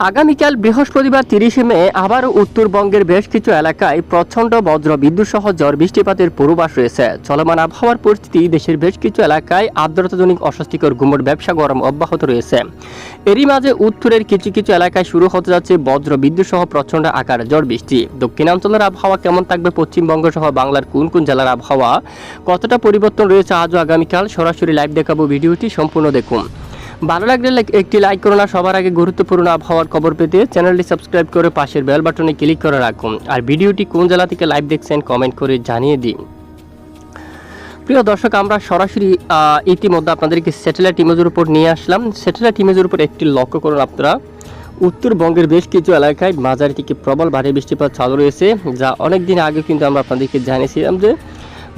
আগামীকাল বৃহস্পতিবার 30 মে আবারও উত্তরবঙ্গের বেশ কিছু এলাকায় প্রচণ্ড বজ্র বিদ্যুৎ সহ ঝড় বৃষ্টিপাতের পূর্বাভাস রয়েছে। চলমান আবহাওয়ার পরিস্থিতি দেশের বেশ কিছু এলাকায় আর্দ্রতাজনিত অস্বস্তিকর গুমট ব্যবসা গরম অব্যাহত রয়েছে। এরই মাঝে উত্তরের কিছু কিছু এলাকায় শুরু হতে যাচ্ছে বজ্র বিদ্যুৎ সহ প্রচণ্ড আকার ঝড় বৃষ্টি। দক্ষিণাঞ্চলের আবহাওয়া কেমন থাকবে, পশ্চিমবঙ্গ সহ বাংলার কোন কোন জেলার আবহাওয়া কতটা পরিবর্তন রয়েছে আজও আগামীকাল সরাসরি লাইভ দেখাবো। ভিডিওটি সম্পূর্ণ দেখুন। ভালো লাগলে একটি লাইক করুন। আর সবার আগে গুরুত্বপূর্ণ আবহাওয়ার খবর পেতে চ্যানেলটি সাবস্ক্রাইব করে পাশের বেল বাটনে ক্লিক করে রাখুন। আর ভিডিওটি কোন জেলা থেকে লাইভ দেখছেন কমেন্ট করে জানিয়ে দিন। প্রিয় দর্শক, আমরা সরাসরি ইতিমধ্যে আপনাদেরকে স্যাটেলাইট ইমেজের উপর নিয়ে আসলাম। স্যাটেলাইট ইমেজের উপর একটি লক্ষ্য করুন আপনারা, উত্তরবঙ্গের বেশ কিছু এলাকায় মাঝারি থেকে প্রবল ভারী বৃষ্টিপাত চালু রয়েছে, যা অনেক দিন আগে কিন্তু আমরা আপনাদেরকে জানিয়েছিলাম যে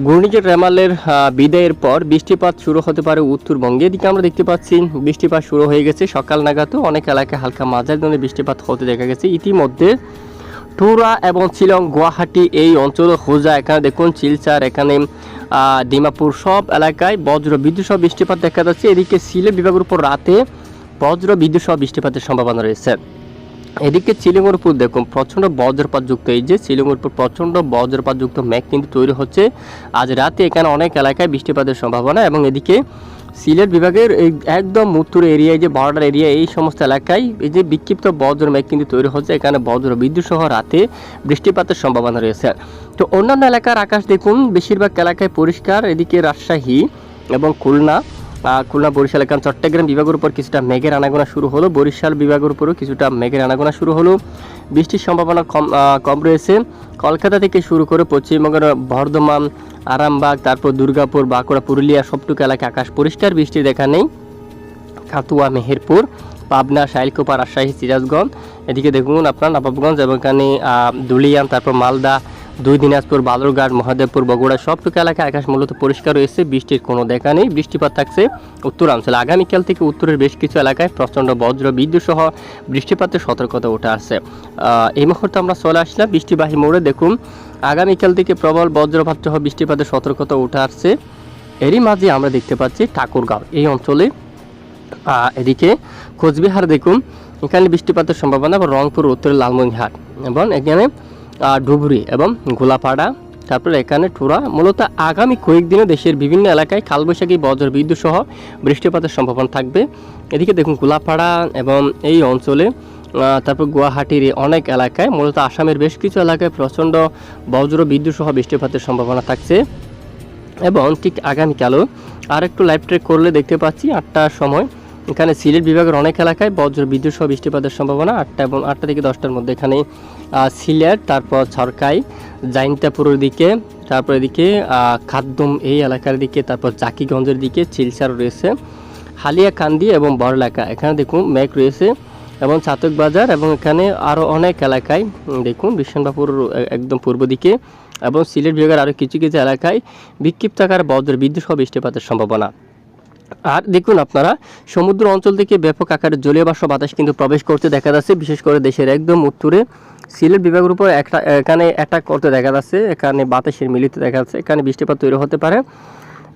ঘূর্ণিঝড় রেমালের বিদায়ের পর বৃষ্টিপাত শুরু হতে পারে উত্তরবঙ্গে। এদিকে আমরা দেখতে পাচ্ছি বৃষ্টিপাত শুরু হয়ে গেছে সকাল নাগাদও অনেক এলাকায় হালকা মাঝারি ধরনের বৃষ্টিপাত হতে দেখা গেছে। ইতিমধ্যে টুরা এবং শিলং, গুয়াহাটি এই অঞ্চল, হোজা, এখানে দেখুন শিলচর, এখানে ডিমাপুর সব এলাকায় বজ্র বিদ্যুৎ সহ বৃষ্টিপাত দেখা যাচ্ছে। এদিকে সিলেট বিভাগের উপর রাতে বজ্র বিদ্যুৎ সহ বৃষ্টিপাতের সম্ভাবনা রয়েছে। এদিকে শিলংয়ের উপর দেখুন প্রচণ্ড বজ্রপাতযুক্ত, এই যে শিলংয়ের উপর প্রচণ্ড বজ্রপাতযুক্ত মেঘ কিন্তু তৈরি হচ্ছে আজ রাতে। এখানে অনেক এলাকায় বৃষ্টিপাতের সম্ভাবনা। এবং এদিকে সিলেট বিভাগের একদম উত্তর এরিয়ায় যে বর্ডার এরিয়া, এই সমস্ত এলাকায় এই যে বিক্ষিপ্ত বজ্র মেঘ কিন্তু তৈরি হচ্ছে। এখানে বজ্র বিদ্যুৎ সহ রাতে বৃষ্টিপাতের সম্ভাবনা রয়েছে। তো অন্যান্য এলাকার আকাশ দেখুন বেশিরভাগ এলাকায় পরিষ্কার। এদিকে রাজশাহী এবং খুলনা, বরিশাল, এখানে চট্টগ্রাম বিভাগের উপর কিছুটা মেঘের আনাগোনা শুরু হলো। বরিশাল বিভাগের উপরও কিছুটা মেঘের আনাগোনা শুরু হলো। বৃষ্টির সম্ভাবনা কম রয়েছে। কলকাতা থেকে শুরু করে পশ্চিমবঙ্গের বর্ধমান, আরামবাগ, তারপর দুর্গাপুর, বাঁকুড়া, পুরুলিয়া সবটুকু এলাকায় আকাশ পরিষ্কার, বৃষ্টির দেখা নেই। কাতুয়া, মেহেরপুর, পাবনা, শাইলকোপা, রাজশাহী, সিরাজগঞ্জ, এদিকে দেখুন আপনার নবাবগঞ্জ এবং এখানে ধুলিয়ান, তারপর মালদা, দিনাজপুর, বালুরঘাট, মহাদেবপুর, বগুড়া সবটুকু এলাকায় আকাশ মূলত পরিষ্কার রয়েছে, বৃষ্টির কোনো দেখা নেই। বৃষ্টিপাত থাকছে উত্তরাঞ্চলে। আগামীকাল থেকে উত্তরের বেশ কিছু এলাকায় প্রচণ্ড বজ্র বিদ্যুৎ সহ বৃষ্টিপাতের সতর্কতা উঠে আসছে। এই মুহূর্তে আমরা চলে আসলাম বৃষ্টিবাহী মোড়ে। দেখুন আগামীকাল থেকে প্রবল বজ্রপাত সহ বৃষ্টিপাতের সতর্কতা উঠে আসছে। এরই মাঝে আমরা দেখতে পাচ্ছি ঠাকুরগাঁও এই অঞ্চলে, এদিকে কোচবিহার দেখুন এখানে বৃষ্টিপাতের সম্ভাবনা, এবং রংপুর, উত্তরে লালমনিরহাট এবং এখানে ধুবড়ী এবং গোলাপাড়া, তারপরে এখানে টুরা। মূলত আগামী কয়েকদিনে দেশের বিভিন্ন এলাকায় কালবৈশাখী বজ্র বিদ্যুৎ সহ বৃষ্টিপাতের সম্ভাবনা থাকবে। এদিকে দেখুন গোলাপাড়া এবং এই অঞ্চলে, তারপর গুয়াহাটির অনেক এলাকায়, মূলত আসামের বেশ কিছু এলাকায় প্রচণ্ড বজ্র বিদ্যুৎ সহ বৃষ্টিপাতের সম্ভাবনা থাকছে। এবং ঠিক আগামীকালও আর একটু লাইভ ট্রেক করলে দেখতে পাচ্ছি 8টার সময় এখানে সিলেট বিভাগের অনেক এলাকায় বজ্র বিদ্যুৎ সহ বৃষ্টিপাতের সম্ভাবনা 8টা এবং 8টা থেকে 10টার মধ্যে। এখানে সিলেট, তারপর ছরকাই, জাইন্তাপুরের দিকে, তারপর এদিকে খাদ্যম এই এলাকার দিকে, তারপর জাকিগঞ্জের দিকে, শিলচর রয়েছে, হালিয়াকান্দি এবং বড়লেখা, এখানে দেখুন মেঘ রয়েছে, এবং চাতক বাজার এবং এখানে আরও অনেক এলাকায় দেখুন বিশ্বনাথপুর একদম পূর্ব দিকে এবং সিলেট বিভাগের আরও কিছু কিছু এলাকায় বিক্ষিপ্ত আকারে বজ্র বিদ্যুৎ সহ বৃষ্টিপাতের সম্ভাবনা। আর দেখুন আপনারা সমুদ্র অঞ্চল থেকে ব্যাপক আকারে জলীয় বাষ্প বাতাস কিন্তু প্রবেশ করতে দেখা যাচ্ছে, বিশেষ করে দেশের একদম উত্তরে সিলেট বিভাগের উপর এখানে অ্যাটাক করতে দেখা যাচ্ছে। এখানে বাতাসের মিলিত দেখা যাচ্ছে, এখানে বৃষ্টিপাত তৈরি হতে পারে।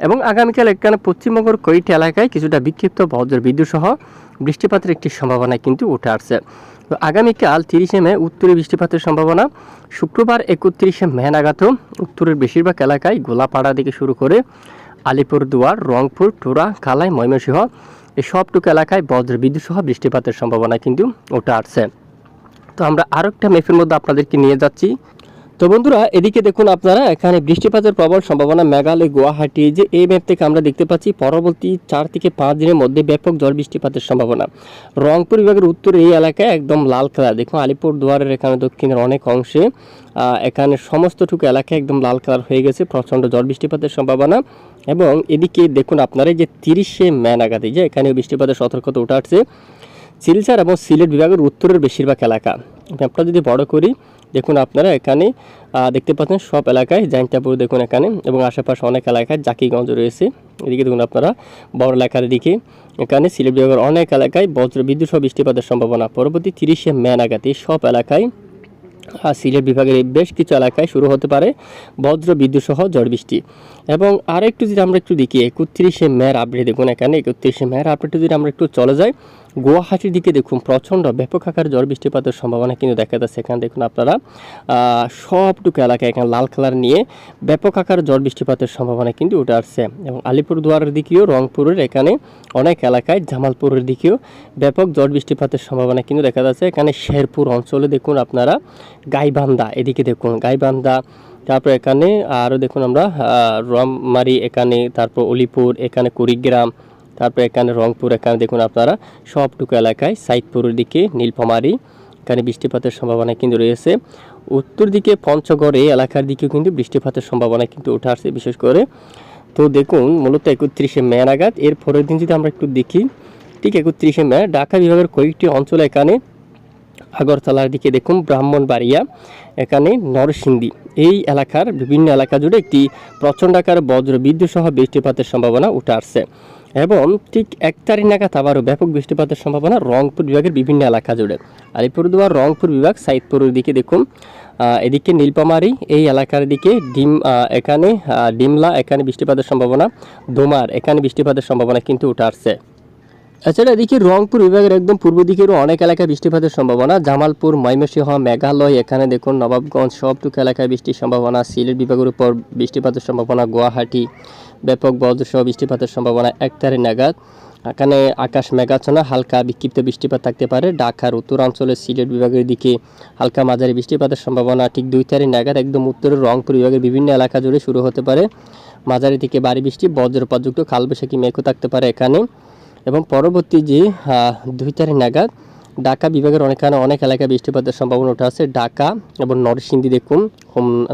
এবং আগামীকাল এখানে পশ্চিমবঙ্গের কয়েকটি এলাকায় কিছুটা বিক্ষিপ্ত বজ্র বিদ্যুৎ সহ বৃষ্টিপাতের একটি সম্ভাবনা কিন্তু উঠে আসছে। তো আগামীকাল 30 মে উত্তরে বৃষ্টিপাতের সম্ভাবনা। শুক্রবার 31 মে নাগাদও উত্তরের বেশিরভাগ এলাকায় গোলাপাড়া থেকে শুরু করে আলিপুরদুয়ার, রংপুর, টুরা, কালাই, ময়মনসিংহ এই সবটুকু এলাকায় বজ্র বিদ্যুৎ সহ বৃষ্টিপাতের সম্ভাবনা কিন্তু উঠে আসছে। তো আমরা আরও একটা ম্যাপের মধ্যে আপনাদেরকে নিয়ে যাচ্ছি। তো বন্ধুরা এদিকে দেখুন আপনারা এখানে বৃষ্টিপাতের প্রবল সম্ভাবনা মেঘালয়, গুয়াহাটি, যে এই ম্যাপ থেকে আমরা দেখতে পাচ্ছি পরবর্তী 4 থেকে 5 দিনের মধ্যে ব্যাপক ঝড় বৃষ্টিপাতের সম্ভাবনা। রংপুর বিভাগের উত্তর এই এলাকায় একদম লাল কালার, দেখুন আলিপুরদুয়ারের এখানে দক্ষিণের অনেক অংশে এখানে সমস্তটুকু এলাকায় একদম লাল কালার হয়ে গেছে, প্রচণ্ড ঝড় বৃষ্টিপাতের সম্ভাবনা। এবং এদিকে দেখুন আপনারা যে 30 মে নাগাদ যে এখানে বৃষ্টিপাতের সতর্কতা উঠে আসছে শিলচর এবং সিলেট বিভাগের উত্তরের বেশিরভাগ এলাকা। ম্যাপটা যদি বড় করি দেখুন আপনারা এখানে দেখতে পাচ্ছেন সব এলাকায়, জাইন্তাপুর দেখুন এখানে এবং আশেপাশে অনেক এলাকায় জাকিগঞ্জ রয়েছে। এদিকে দেখুন আপনারা বড় এলাকার দিকে এখানে সিলেট বিভাগের অনেক এলাকায় বজ্র বিদ্যুৎ সহ বৃষ্টিপাতের সম্ভাবনা। পরবর্তী 30 মে নাগাদ এই সব এলাকায় সিলেট বিভাগের বেশ কিছু এলাকায় শুরু হতে পারে বজ্র বিদ্যুৎ সহ ঝড় বৃষ্টি। এবং আরেকটু যদি আমরা একটু দেখি 31 মের আপডেট দেখুন এখানে 31 মের আপডেটে যদি আমরা একটু চলে যাই গুয়াহাটির দিকে দেখুন প্রচণ্ড ব্যাপক আকার ঝড় বৃষ্টিপাতের সম্ভাবনা কিন্তু দেখা যাচ্ছে। এখানে দেখুন আপনারা সবটুকু এলাকায় এখানে লাল কালার নিয়ে ব্যাপক আকার ঝড় বৃষ্টিপাতের সম্ভাবনা কিন্তু উঠে আসছে। এবং আলিপুরদুয়ারের দিকেও, রংপুরের এখানে অনেক এলাকায়, জামালপুরের দিকেও ব্যাপক ঝড় বৃষ্টিপাতের সম্ভাবনা কিন্তু দেখা যাচ্ছে। এখানে শেরপুর অঞ্চলে দেখুন আপনারা, গাইবান্ধা এদিকে দেখুন গাইবান্ধা, তারপর এখানে আরও দেখুন আমরা রমমারি এখানে, তারপর অলিপুর এখানে, কুড়িগ্রাম, তারপর এখানে রংপুর এখানে দেখুন আপনারা সবটুকু এলাকায়, সাইদপুরের দিকে নীলফামারী এখানে বৃষ্টিপাতের সম্ভাবনা কিন্তু রয়েছে। উত্তর দিকে পঞ্চগড় এই এলাকার দিকেও কিন্তু বৃষ্টিপাতের সম্ভাবনা কিন্তু উঠে আসছে বিশেষ করে। তো দেখুন মূলত 31শে মে নাগাদ, এর পরের দিন যদি আমরা একটু দেখি, ঠিক 31শে মে ঢাকা বিভাগের কয়েকটি অঞ্চলে, এখানে আগরতলার দিকে দেখুন, ব্রাহ্মণবাড়িয়া এখানে, নরসিংদী এই এলাকার বিভিন্ন এলাকা জুড়ে একটি প্রচণ্ড আকার বজ্র বিদ্যুৎ সহ বৃষ্টিপাতের সম্ভাবনা উঠে আসছে। এবং ঠিক 1 তারিখ নাগাদ আবারও ব্যাপক বৃষ্টিপাতের সম্ভাবনা রংপুর বিভাগের বিভিন্ন এলাকা জুড়ে। আলিপুরদুয়ার, রংপুর বিভাগ, সাইদপুরের দিকে দেখুন, এদিকে নীলফামারী এই এলাকার দিকে, এখানে ডিমলা এখানে বৃষ্টিপাতের সম্ভাবনা, দোমার এখানে বৃষ্টিপাতের সম্ভাবনা কিন্তু উঠে আসছে। এছাড়া এদিকে রংপুর বিভাগের একদম পূর্ব দিকেরও অনেক এলাকায় বৃষ্টিপাতের সম্ভাবনা, জামালপুর, ময়মনসিংহ, মেঘালয় এখানে দেখুন, নবাবগঞ্জ সবটুকু এলাকায় বৃষ্টির সম্ভাবনা, সিলেট বিভাগের উপর বৃষ্টিপাতের সম্ভাবনা, গুয়াহাটি ব্যাপক বজ্রসহ বৃষ্টিপাতের সম্ভাবনা 1 তারিখ নাগাদ। এখানে আকাশ মেঘাচ্ছন্ন, হালকা বিক্ষিপ্ত বৃষ্টিপাত থাকতে পারে। ঢাকার উত্তরাঞ্চলে, সিলেট বিভাগের দিকে হালকা মাঝারি বৃষ্টিপাতের সম্ভাবনা ঠিক 2 তারিখ নাগাদ। একদম উত্তরের রংপুর বিভাগের বিভিন্ন এলাকা জুড়ে শুরু হতে পারে মাঝারি থেকে ভারী বৃষ্টি, বজ্রপাতযুক্ত কালবৈশাখী মেঘও থাকতে পারে এখানে। এবং পরবর্তী যে 2 তারিখ নাগাদ ঢাকা বিভাগের অনেক এলাকায় বৃষ্টিপাতের সম্ভাবনা উঠে আছে। ঢাকা এবং নরসিংদী দেখুন,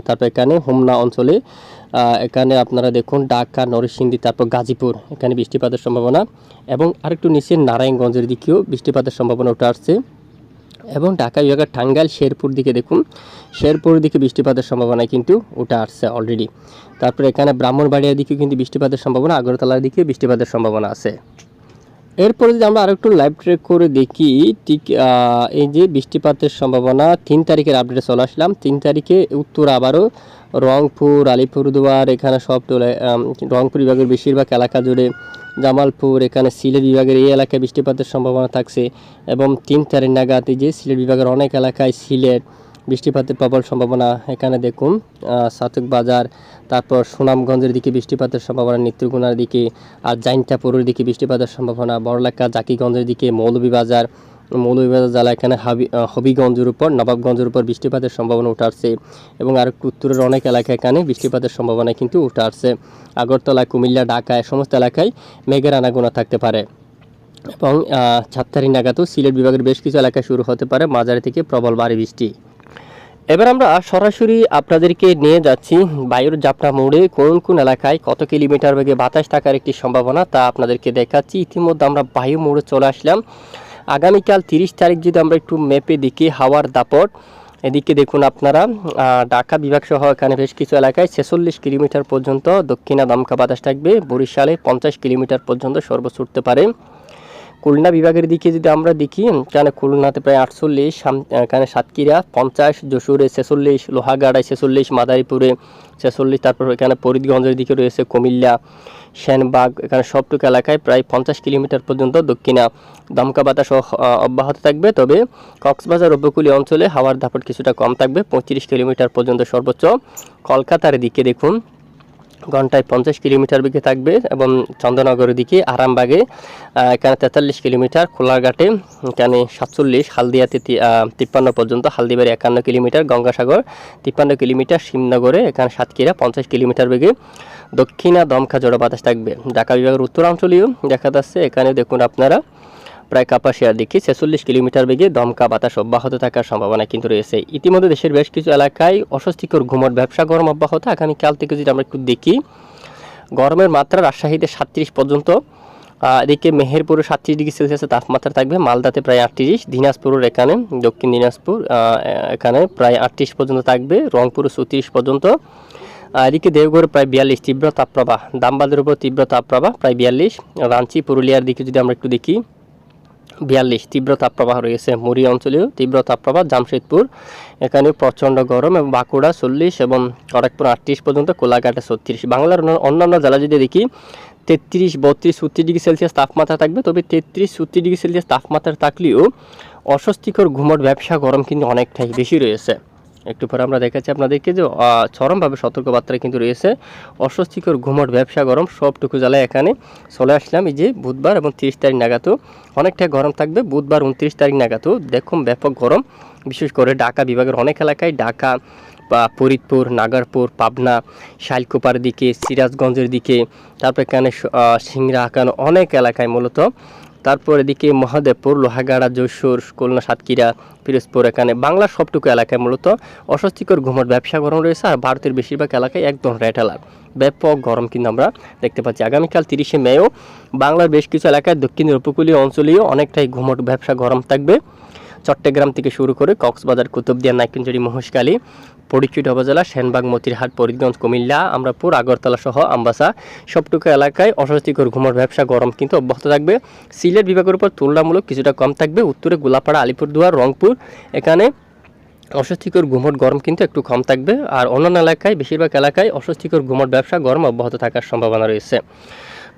তারপর এখানে হোমনা অঞ্চলে, এখানে আপনারা দেখুন ঢাকা, নরসিংদী, তারপর গাজীপুর এখানে বৃষ্টিপাতের সম্ভাবনা। এবং আরেকটু নিচে নারায়ণগঞ্জের দিকেও বৃষ্টিপাতের সম্ভাবনা উঠে আসছে। এবং ঢাকা বিভাগের টাঙ্গাইল, শেরপুর দিকে দেখুন, শেরপুরের দিকে বৃষ্টিপাতের সম্ভাবনা কিন্তু উঠে আসছে অলরেডি। তারপরে এখানে ব্রাহ্মণবাড়িয়ার দিকেও কিন্তু বৃষ্টিপাতের সম্ভাবনা, আগরতলার দিকেও বৃষ্টিপাতের সম্ভাবনা আছে। এরপরে যদি আমরা আরেকটু লাইভ ট্রেক করে দেখি, ঠিক এই যে বৃষ্টিপাতের সম্ভাবনা 3 তারিখের আপডেটে চলে আসলাম। 3 তারিখে উত্তর আবারও রংপুর, আলিপুরদুয়ার এখানে সব রংপুর বিভাগের বেশিরভাগ এলাকা জুড়ে, জামালপুর এখানে, সিলেট বিভাগের এই এলাকায় বৃষ্টিপাতের সম্ভাবনা থাকছে। এবং 3 তারিখ নাগাদ এই যে সিলেট বিভাগের অনেক এলাকায়, সিলেট বৃষ্টিপাতের প্রবল সম্ভাবনা। এখানে দেখুন সাতক বাজার, তারপর সুনামগঞ্জের দিকে বৃষ্টিপাতের সম্ভাবনা, নেত্রকোনার দিকে, আর জাইন্টাপুরের দিকে বৃষ্টিপাতের সম্ভাবনা, বড়লেখা, জাকিগঞ্জের দিকে, মৌলভীবাজার জেলা এখানে, হবিগঞ্জের উপর, নবাবগঞ্জের উপর বৃষ্টিপাতের সম্ভাবনা উঠে আসছে। এবং আর উত্তরের অনেক এলাকায় এখানে বৃষ্টিপাতের সম্ভাবনা কিন্তু উঠে আসছে। আগরতলা, কুমিল্লা, ঢাকা সমস্ত এলাকায় মেঘের আনাগোনা থাকতে পারে। এবং 4 তারিখ নাগাদও সিলেট বিভাগের বেশ কিছু এলাকায় শুরু হতে পারে মাঝারি থেকে প্রবল ভারী বৃষ্টি। এবার আমরা সরাসরি আপনাদেরকে নিয়ে যাচ্ছি বায়ুর জাপটা মোড়ে কোন কোন এলাকায় কত কিলোমিটার বেগে বাতাস থাকার একটি সম্ভাবনা তা আপনাদেরকে দেখাচ্ছি। ইতিমধ্যে আমরা বায়ু মোড়ে চলে আসলাম। আগামীকাল 30 তারিখ যদি আমরা একটু ম্যাপে দেখি, হাওয়ার দাপট এদিকে দেখুন আপনারা, ঢাকা বিভাগ সহ এখানে বেশ কিছু এলাকায় 46 কিলোমিটার পর্যন্ত দক্ষিণা দমকা বাতাস থাকবে। বরিশালে 50 কিলোমিটার পর্যন্ত সর্বোচ্চ উঠতে পারে। খুলনা বিভাগের দিকে যদি আমরা দেখি, এখানে খুলনাতে প্রায় 48, এখানে সাতক্ষীরা 50, যশোরে 46, লোহাগাড়ায় 46, মাদারীপুরে 46, তারপর এখানে ফরিদগঞ্জের দিকে রয়েছে কুমিল্লা, সেনবাগ এখানে সবটুকু এলাকায় প্রায় 50 কিলোমিটার পর্যন্ত দক্ষিণা দমকা বাতাস অব্যাহত থাকবে। তবে কক্সবাজার উপকূলীয় অঞ্চলে হাওয়ার দাপট কিছুটা কম থাকবে, 35 কিলোমিটার পর্যন্ত সর্বোচ্চ। কলকাতার দিকে দেখুন ঘন্টায় 50 কিলোমিটার বেগে থাকবে। এবং চন্দ্রনগরের দিকে, আরামবাগে এখানে 43 কিলোমিটার, খোলাঘাটে এখানে 47, হালদিয়াতে 53 পর্যন্ত, হালদিবাড়ি 51 কিলোমিটার, গঙ্গাসাগর 53 কিলোমিটার, শিবনগরে এখানে সাতক্ষীরা 50 কিলোমিটার বেগে দক্ষিণা দমকা ঝড়ো বাতাস থাকবে। ঢাকা বিভাগের উত্তরাঞ্চলীয় দেখা যাচ্ছে, এখানে দেখুন আপনারা প্রায় কাপাসিয়ার দিকে 46 কিলোমিটার বেগে দমকা বাতাস অব্যাহত থাকার সম্ভাবনা কিন্তু রয়েছে। ইতিমধ্যে দেশের বেশ কিছু এলাকায় অস্বস্তিকর ঘুমট ব্যবসা গরম অব্যাহত। আগামীকাল থেকে যদি আমরা একটু দেখি, গরমের মাত্রা রাজশাহীতে 37 পর্যন্ত, এদিকে মেহেরপুরে 37 ডিগ্রি সেলসিয়াসের তাপমাত্রা থাকবে, মালদাতে প্রায় 38, দিনাজপুরের এখানে দক্ষিণ দিনাজপুর এখানে প্রায় 38 পর্যন্ত থাকবে, রংপুরে 34 পর্যন্ত। এদিকে দেওঘরে প্রায় 42 তীব্র তাপপ্রবাহ, দামবাদের উপর তীব্র তাপপ্রবাহ প্রায় 42, রাঞ্চি পুরুলিয়ার দিকে যদি আমরা একটু দেখি, 42 তীব্র তাপপ্রবাহ রয়েছে। মুড়ি অঞ্চলেও তীব্র তাপপ্রবাহ, জামশেদপুর এখানেও প্রচণ্ড গরম, এবং বাঁকুড়া 40 এবং খড়গপুর 38 পর্যন্ত, কোলাঘাটে 36। বাংলার অন্যান্য জেলা যদি দেখি 33, 32, 33 ডিগ্রি সেলসিয়াস তাপমাত্রা থাকবে। তবে 33, 34 ডিগ্রি সেলসিয়াস তাপমাত্রা থাকলেও অস্বস্তিকর ঘুমট ব্যবসা গরম কিন্তু অনেকটাই বেশি রয়েছে। একটু পরে আমরা দেখাচ্ছি আপনাদেরকে যে চরমভাবে সতর্কবার্তা কিন্তু রয়েছে। অস্বস্তিকর ঘুমট ব্যবসা গরম সবটুকু জ্বালায় এখানে চলে আসলাম। এই যে বুধবার এবং 30 তারিখ নাগাদও অনেকটাই গরম থাকবে। বুধবার 29 তারিখ নাগাদও দেখুন ব্যাপক গরম, বিশেষ করে ঢাকা বিভাগের অনেক এলাকায়, ঢাকা বা ফরিদপুর, নাগারপুর, পাবনা, শাইলকুপার দিকে, সিরাজগঞ্জের দিকে, তারপর এখানে সিংড়া, এখানে অনেক এলাকায় মূলত। তারপর এদিকে মহাদেবপুর, লোহাগাড়া, যশোর, খুলনা, সাতক্ষীরা, পিরোজপুর, এখানে বাংলার সবটুকু এলাকায় মূলত অস্বস্তিকর ঘুমট ব্যবসা গরম রয়েছে। আর ভারতের বেশিরভাগ এলাকায় একদম রেড অ্যালার্ট, ব্যাপক গরম কিন্তু আমরা দেখতে পাচ্ছি। আগামীকাল 30শে মেও বাংলার বেশ কিছু এলাকায় দক্ষিণের উপকূলীয় অঞ্চলেও অনেকটাই ঘুমট ব্যবসা গরম থাকবে। চট্টগ্রাম থেকে শুরু করে কক্সবাজার, কুতুবদিয়া, নাইকুঞ্জুরি, মহেশখালী, ফটিকছড়ি উপজেলা, সেনবাগ, মতিরহাট, ফরিদগঞ্জ, কুমিল্লা, আমরাপুর, আগরতলা সহ আমবাসা সবটুকু এলাকায় অস্বস্তিকর ঘুমট ব্যবসা গরম কিন্তু অব্যাহত থাকবে। সিলেট বিভাগের উপর তুলনামূলক কিছুটা কম থাকবে। উত্তরে গোলাপাড়া, আলিপুরদুয়ার, রংপুর এখানে অস্বস্তিকর ঘুমট গরম কিন্তু একটু কম থাকবে। আর অন্যান্য এলাকায়, বেশিরভাগ এলাকায় অস্বস্তিকর ঘুমট ব্যবসা গরম অব্যাহত থাকার সম্ভাবনা রয়েছে।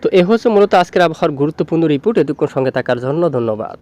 তো এ হচ্ছে মূলত আজকের আবহাওয়ার গুরুত্বপূর্ণ রিপোর্ট। এতক্ষণ সঙ্গে থাকার জন্য ধন্যবাদ।